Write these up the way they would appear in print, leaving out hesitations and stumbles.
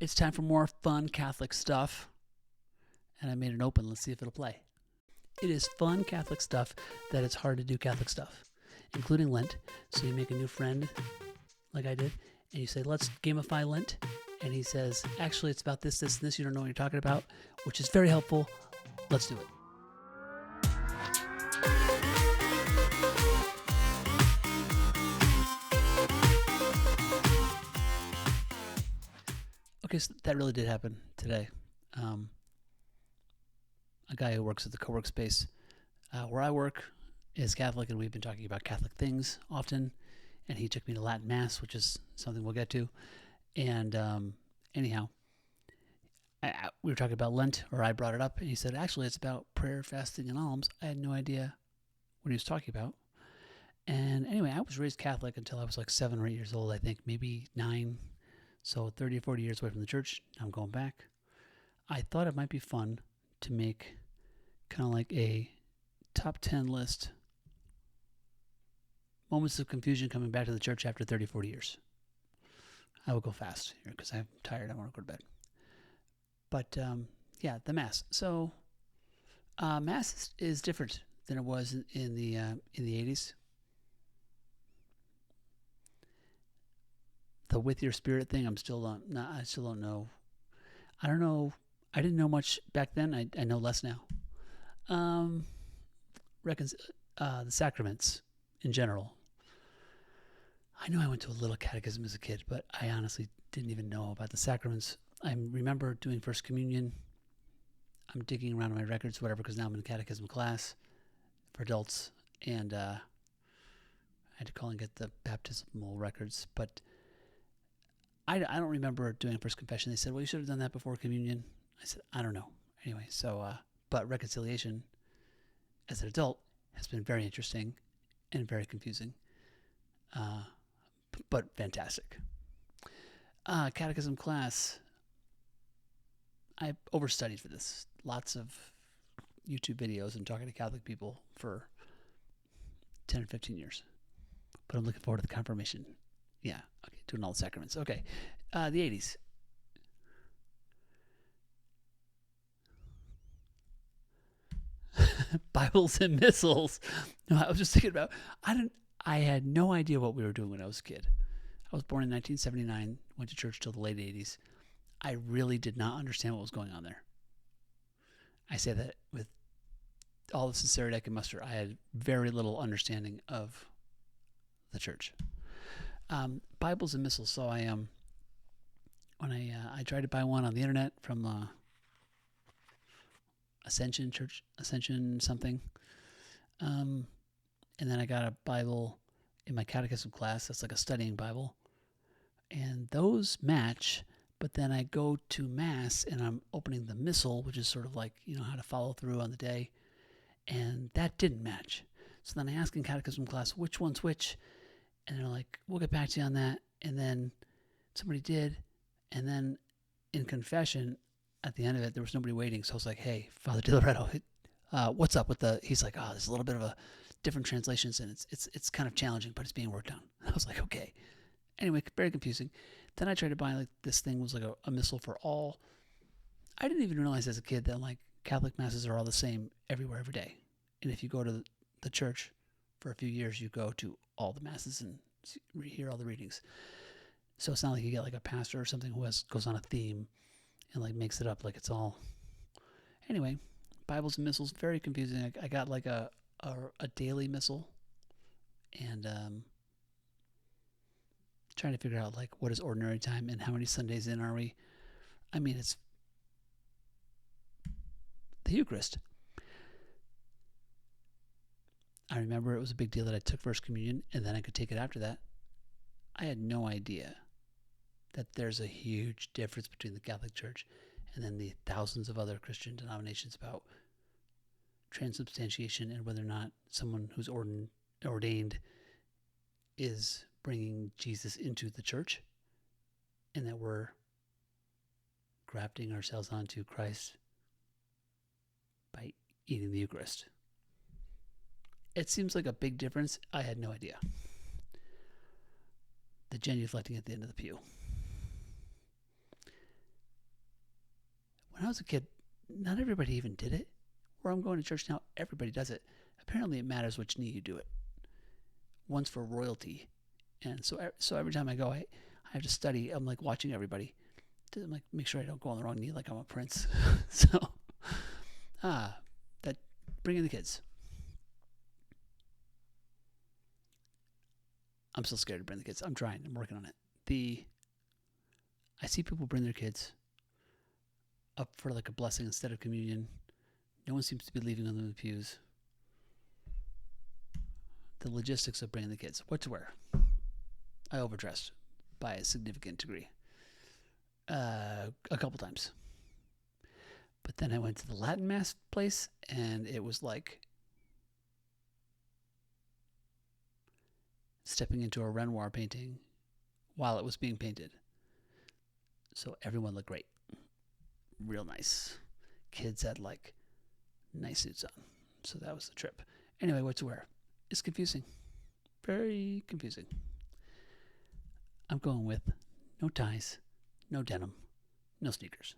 It's time for more fun Catholic stuff. And I made it open. Let's see if it'll play. It is fun Catholic stuff that it's hard to do Catholic stuff, including Lent. So you make a new friend, like I did, and you say, let's gamify Lent. And he says, actually, it's about this, this, and this. You don't know what you're talking about, which is very helpful. Let's do it. Okay, so that really did happen today. A guy who works at the co-work space where I work is Catholic, and we've been talking about Catholic things often. And he took me to Latin Mass, which is something we'll get to. And anyhow, we were talking about Lent, or I brought it up, and he said, actually, it's about prayer, fasting, and alms. I had no idea what he was talking about. And anyway, I was raised Catholic until I was like 7 or 8 years old, I think, maybe 9. So 30 or 40 years away from the church. I'm going back. I thought it might be fun to make kind of like a top 10 list. Moments of confusion coming back to the church after 30, 40 years. I will go fast here because I'm tired. I want to go to bed. But yeah, the Mass. So Mass is different than it was in the 80s. The with your spirit thing, I still don't know. I don't know. I didn't know much back then. I know less now. The sacraments in general. I know I went to a little catechism as a kid, but I honestly didn't even know about the sacraments. I remember doing First Communion. I'm digging around in my records, whatever, because now I'm in a catechism class for adults, and I had to call and get the baptismal records, but I don't remember doing First Confession. They said, well, you should have done that before Communion. I said, I don't know. Anyway, so, but reconciliation as an adult has been very interesting and very confusing, but fantastic. Catechism class, I overstudied for this. Lots of YouTube videos and talking to Catholic people for 10 or 15 years. But I'm looking forward to the confirmation. Yeah, okay, doing all the sacraments. Okay, the 80s. Bibles and missals. No, I was just thinking about, I had no idea what we were doing when I was a kid. I was born in 1979, went to church till the late 80s. I really did not understand what was going on there. I say that with all the sincerity I can muster. I had very little understanding of the church. Bibles and missals. So I when I tried to buy one on the internet from Ascension Church, Ascension something, and then I got a Bible in my catechism class. That's like a studying Bible, and those match. But then I go to Mass and I'm opening the missal, which is sort of like, how to follow through on the day, and that didn't match. So then I ask in catechism class which one's which, and they're like, we'll get back to you on that. And then somebody did. And then in confession, at the end of it, there was nobody waiting. So I was like, hey, Father De Loretto, what's up with the... He's like, there's a little bit of a different translations, and it's kind of challenging, but it's being worked on. I was like, okay. Anyway, very confusing. Then I tried to buy, like, this thing was like a missal for all. I didn't even realize as a kid that, like, Catholic masses are all the same everywhere, every day. And if you go to the church for a few years, you go to all the masses and hear all the readings. So it's not like you get like a pastor or something who goes on a theme and like makes it up like it's all. Anyway, Bibles and missals, very confusing. I got like a daily missal, and trying to figure out like what is ordinary time and how many Sundays in are we. I mean, it's the Eucharist. I remember it was a big deal that I took First Communion and then I could take it after that. I had no idea that there's a huge difference between the Catholic Church and then the thousands of other Christian denominations about transubstantiation and whether or not someone who's ordained is bringing Jesus into the church, and that we're grafting ourselves onto Christ by eating the Eucharist. It seems like a big difference. I had no idea. The genuflecting at the end of the pew. I was a kid, not everybody even did it. Where I'm going to church now, everybody does it. Apparently, it matters which knee you do it. One's for royalty, and so every time I go, I have to study. I'm like watching everybody. I'm like, make sure I don't go on the wrong knee, like I'm a prince. So, that bringing the kids. I'm still scared to bring the kids. I'm trying. I'm working on it. I see people bring their kids up for like a blessing instead of communion. No one seems to be leaving them in the pews. The logistics of bringing the kids. What to wear? I overdressed by a significant degree. A couple times. But then I went to the Latin Mass place, and it was like stepping into a Renoir painting while it was being painted. So everyone looked great. Real nice. Kids had like nice suits on. So that was the trip. Anyway, what to wear? It's confusing. Very confusing. I'm going with no ties, no denim, no sneakers.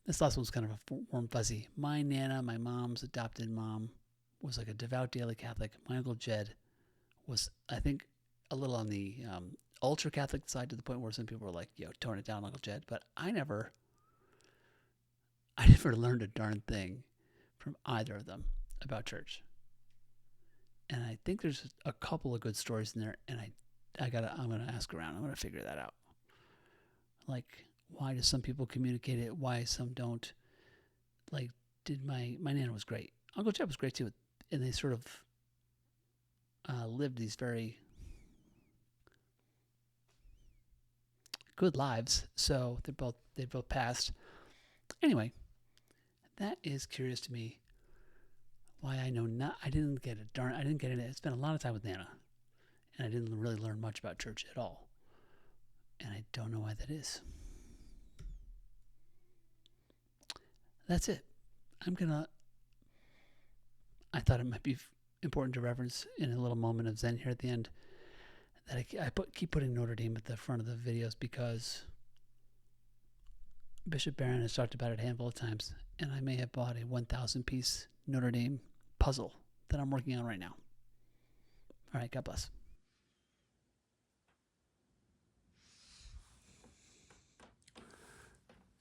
This last one's kind of a warm fuzzy. My Nana, my mom's adopted mom, was like a devout daily Catholic. My Uncle Jed was, I think, a little on the ultra Catholic side, to the point where some people were like, yo, tone it down, Uncle Jed. But I never learned a darn thing from either of them about church. And I think there's a couple of good stories in there, and I'm gonna ask around. I'm gonna figure that out. Like, why do some people communicate it? Why some don't? Like, my Nana was great. Uncle Jed was great too, and they sort of lived these very good lives. So they both passed. Anyway, that is curious to me. Why I didn't get it. I spent a lot of time with Nana, and I didn't really learn much about church at all. And I don't know why that is. That's it. I thought it might be important to reference in a little moment of Zen here at the end that I keep putting Notre Dame at the front of the videos because Bishop Barron has talked about it a handful of times, and I may have bought a 1,000-piece Notre Dame puzzle that I'm working on right now. All right, God bless.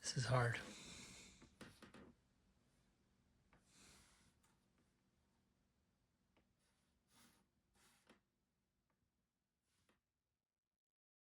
This is hard.